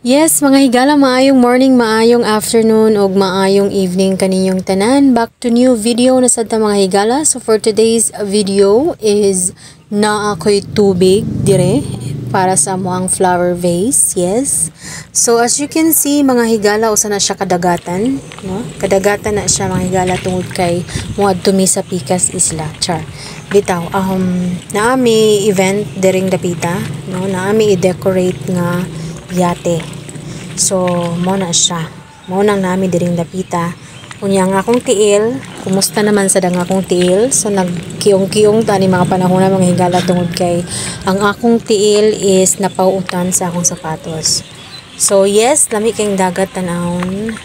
Yes, mga higala, maayong morning, maayong afternoon, ug maayong evening kaninyong tanan. Back to new video na sad ta mga higala. So for today's video is na ako'y tubig dire para sa amoang flower vase. Yes. So as you can see mga higala, usa na siya kadagatan, no? Kadagatan na siya mga higala tungod kay moadto mi sa Picas Isla. Char. Bitaw, naami event diring dapita, no? Naami i-decorate nga yate. So, mo na siya. Mo nang nami diring dapita. Unya nga akong tiil, kumusta naman sa dang akong tiil? So, nagkiyong-kiyong ta ni mga panahon na mga higala tungod kay ang akong tiil is napauutan sa akong sapatos. So, yes, lami kayong dagat tanahon.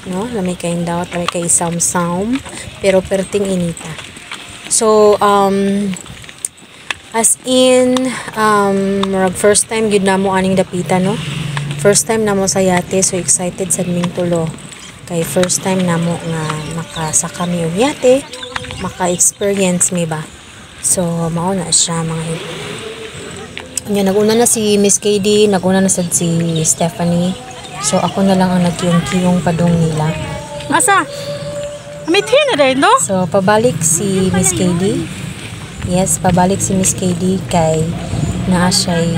No? Lami kayong dagat, lami kayong saum-saum. Pero perting inita. So, as in, first time yun na mo aning dapita, no? First time na mo sa yate, so excited sa ming tulo. Kay first time na mo nga makasaka mi og yate, maka-experience mi ba. So, mao na siya mga hibo. Naguna na si Miss KD, naguna na sad si Stephanie. So, ako na lang ang nagkiyong-kiyong padong nila. Asa? May na rin, no? So, pabalik si Miss KD. Yes, pabalik si Miss KD kay naa siya'y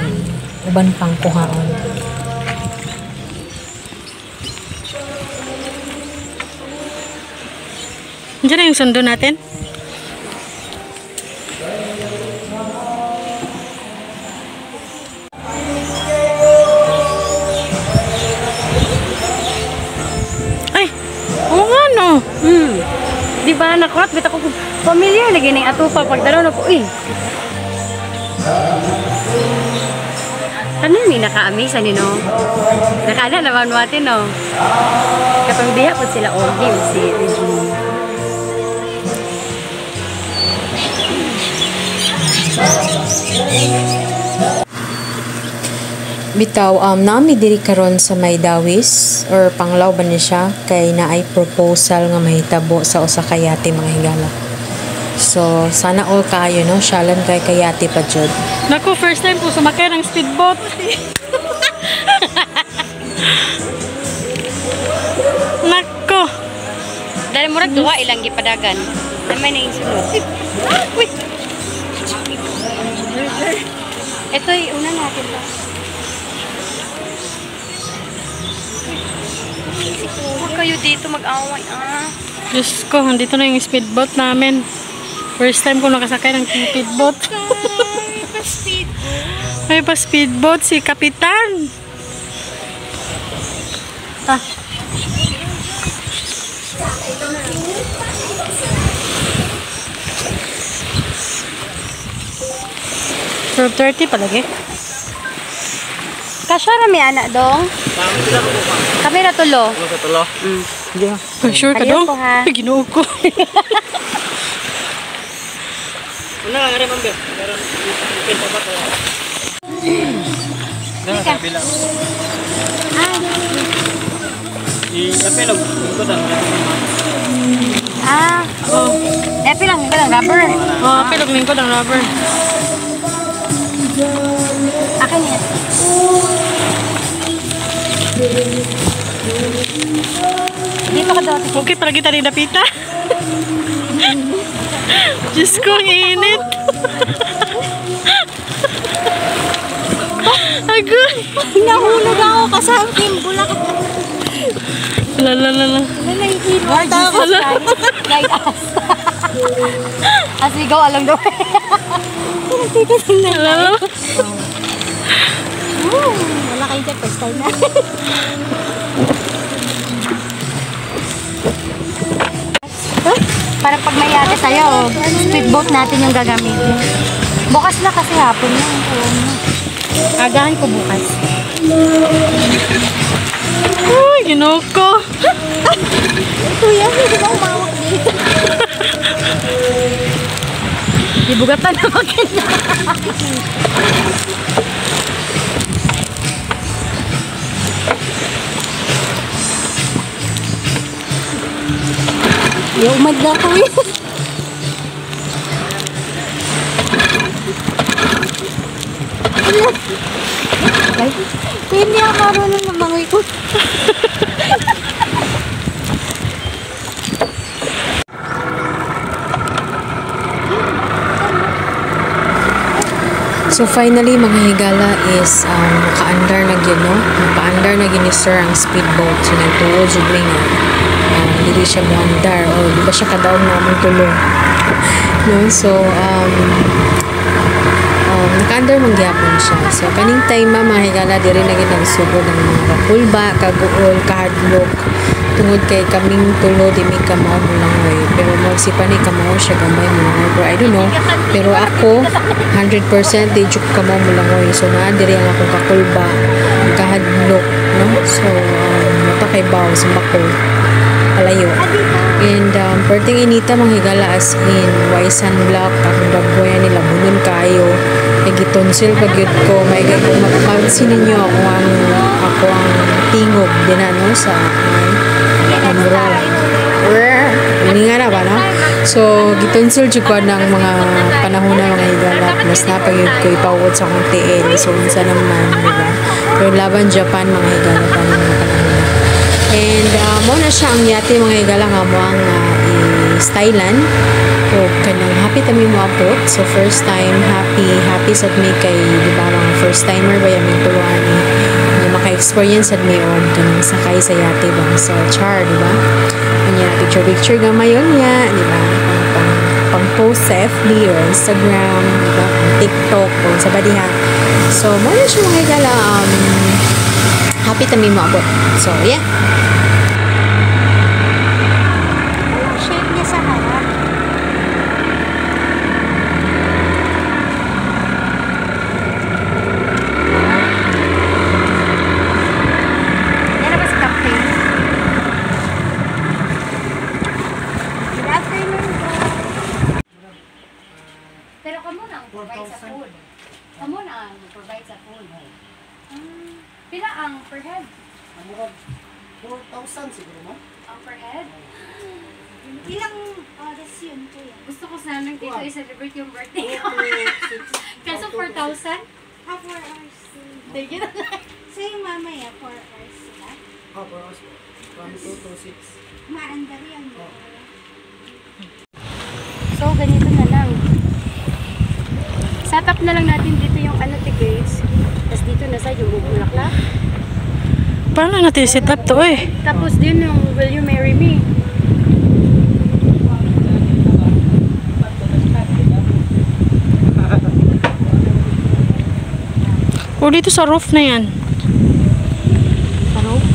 uban pang kuhaon. Diyan na yung sundo natin. Ay, oo nga no. Di ba nakuhat? Bita ko familiar lagi ng atupa pagdalaw na po. Ano yung naka-amisa ni no? Nakala naman natin no? Kapag biya po sila Ogie si Regine. Bitaw, nami diri karon sa may dawis or panglaw ba niya siya kay naay proposal nga mahitabo sa usa ka yate mga higala. So, sana all kayo, no? Shalan kay kayate pa jud. Naku, first time po sumakay ng speedboat. Naku. Dahil murag duwa ilang gipadagan. Namay na yung sunod. Wait. Ito yung una natin ba? Huwag kayo dito mag-away Diyos ko, andito na yung speedboat namin. First time ko nakasakay ng speedboat. May pa speedboat si Kapitan. So 30 palagi. Kasya na may anak dong. Kami na tulo. Sa tulo? Sure ka dong? Ginoo ko. Una nga rin mambil. Meron pin pa ba ito? Doon sa bilang. I-apilog. Epilang lingkod ang rubber. Epilang lingkod ang rubber. Akin yan. Dito ka daw. Okay, palagi tayo napita. Diyos ko, ang init. Agoy. Nahulog ako kasama bulak. Lala. Guard ako. Guide us. Asigaw alam daw. Pinagtitin na. Lala. Wala kayo dyan. First time na. Para pag may yate sa'yo, speedboat natin yung gagamitin. Bukas na kasi hapon na. Agahan ko bukas. Uy, ginoo ko. Kuya, hindi ba umawak dito? Ibugatan na maganda. Umad na ako yun. Ay, Hindi ako marunong lumangoy ko. So finally mga higala is naka-under na yun, no? Napa-under na yun ni sir ang speedboat. So nagtuod yung nga hindi siya mo-under o di ba siya kadaog na among tulong. No? So naka-under mangyapon siya. So kaning time mga higala diri na gid nagsugod ng mga kapulba, kaguol, kahadlok tungod kay kaming tulo di mi kamao mo lang pero magsipa ni kamao siya gamay mo lang pero I don't know pero ako 100% di juk kamao mo lang so na diri ang akong kakulba kahadlok no so mata kay baw sa bako palayo and perting inita mga higala as in waisan block akong dagboyan nila bunon kayo kay gitonsil pag yun ko may kung mapapansin ninyo ako ang tingog din no sa ini nga na ba, no? So, gitonsil jud ko ng mga panahon na mga higala. Mas napagod ko ipawod sa akong TL. So, unsa naman, diba? Pero laban Japan, mga higala pa ng mga panahon. And, mo na siya ang yate mga higala nga mo ang stylan. O, kanang happy tami mo abot. So, first time, happy sa me kay, diba, mga first timer ba yung tuluan maka-experience at may kanang sakay sa yate ba sa char, diba? Kanya picture gamayon niya, diba? Pang post sa FB or Instagram, diba? Pang TikTok o sa badiha. So, mo na siya mga higala happy tami mo abot. So, yeah. Shape niya sa harap. Pila ang per head? 4,000 siguro mo? Ang per head? Ilang oras yun kuya? Gusto ko sana dito i-celebrate yung birthday ko. Kaso 4,000? 4 hours. Thank you na lang. So yung mamaya 4 hours sila? 4 hours po. From 2 to 6. Maandar yan. So, ganito na lang. Set up na lang natin dito yung guys. Tapos dito na sa yung bubulaklak. Paano natin set up to eh? Tapos din yung Will You Marry Me? O dito sa roof na yan. Sa roof?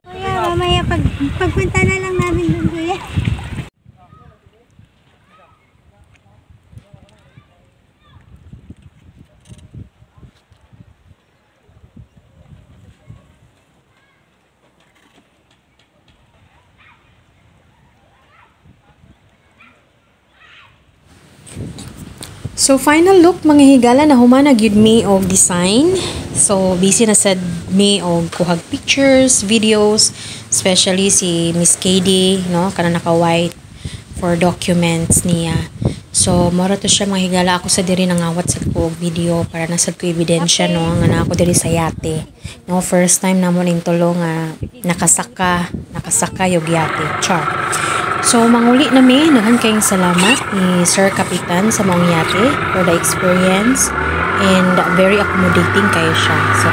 Kuya, mamaya pagpunta na lang namin dun kuya. So final look mga higala na humana gyud me og design. So busy na sad me og kuhag pictures, videos, especially si Miss KD, no, kana naka white for documents niya. So mora to siya mga higala ako sa diri nangawat sa ko og video para nasad ko ebidensya no nga na ako diri sa yate. No, first time namon ning tulo nga nakasaka yung yate. Char. So, manguli na mi, nahan kayong salamat ni Sir Kapitan sa mong yate for the experience and very accommodating kayo siya. So,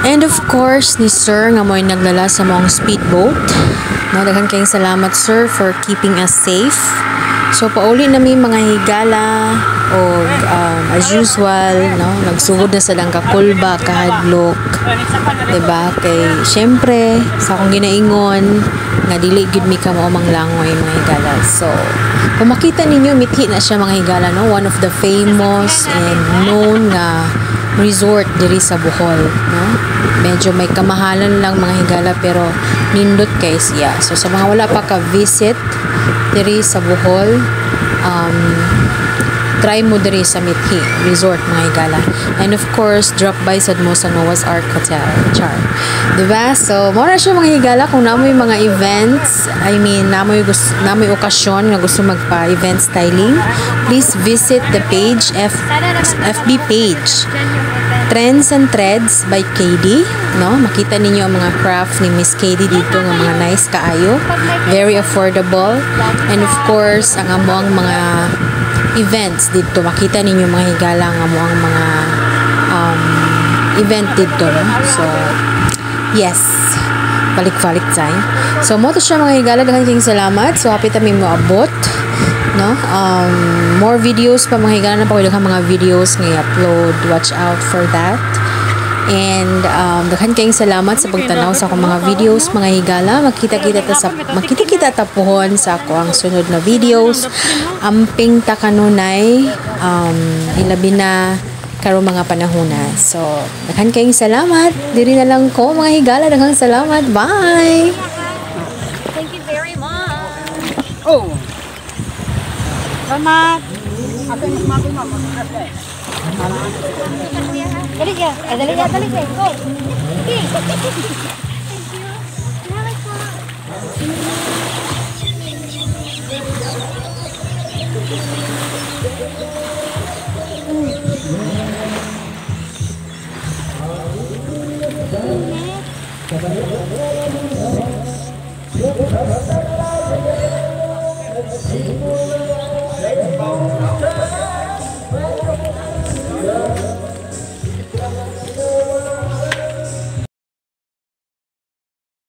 and of course, ni Sir nga mo'y naglala sa mong speedboat. No, nahan kayong salamat Sir for keeping us safe. So, pauli na mi mga higala o as usual, no, nagsugod na sa lang kakulba, kahadlok. Diba? Kay, syempre, sa akong ginaingon, nga dili gud mi ka mao manglangoy mga higala. So, kung makita ninyo mithi na siya mga higala no, one of the famous and known nga resort diri sa Bohol, no. Medyo may kamahalan lang mga higala pero nindot kay siya. So sa mga wala pa ka visit diri sa Bohol, try mo diri sa Mithi Resort mga higala. And of course, drop by sad mo sa Noah's Ark Hotel. Char. Diba? So, mora siya mga higala kung namoy mga events, namoy okasyon nga gusto magpa-event styling, please visit the page, FB page. Trends and Threads by KD, no? Makita ninyo ang mga craft ni Miss KD dito ng mga nice kaayo, very affordable, and of course ang amoang mga events dito, makita ninyo mga higala ang amoang mga event dito, no? So yes, balik-balik tayo. So mo to siya mga higala, daghang kayong salamat. So happy kami mo abot, no? More videos pa mga higala, na pakulang mga videos nga upload, watch out for that. And daghang kayong salamat sa pagtanaw sa akong mga videos mga higala. Makita-kita ta pohon sa ako ang sunod na videos. Amping ta kanunay ilabi na karong mga panahona. So daghang kayong salamat. Diri na lang ko mga higala, daghang salamat. Bye. Thank you very much. Oh! Salamat. Ako yung magmagol ma'am. Dali ka. Dali ka. Go. Thank you.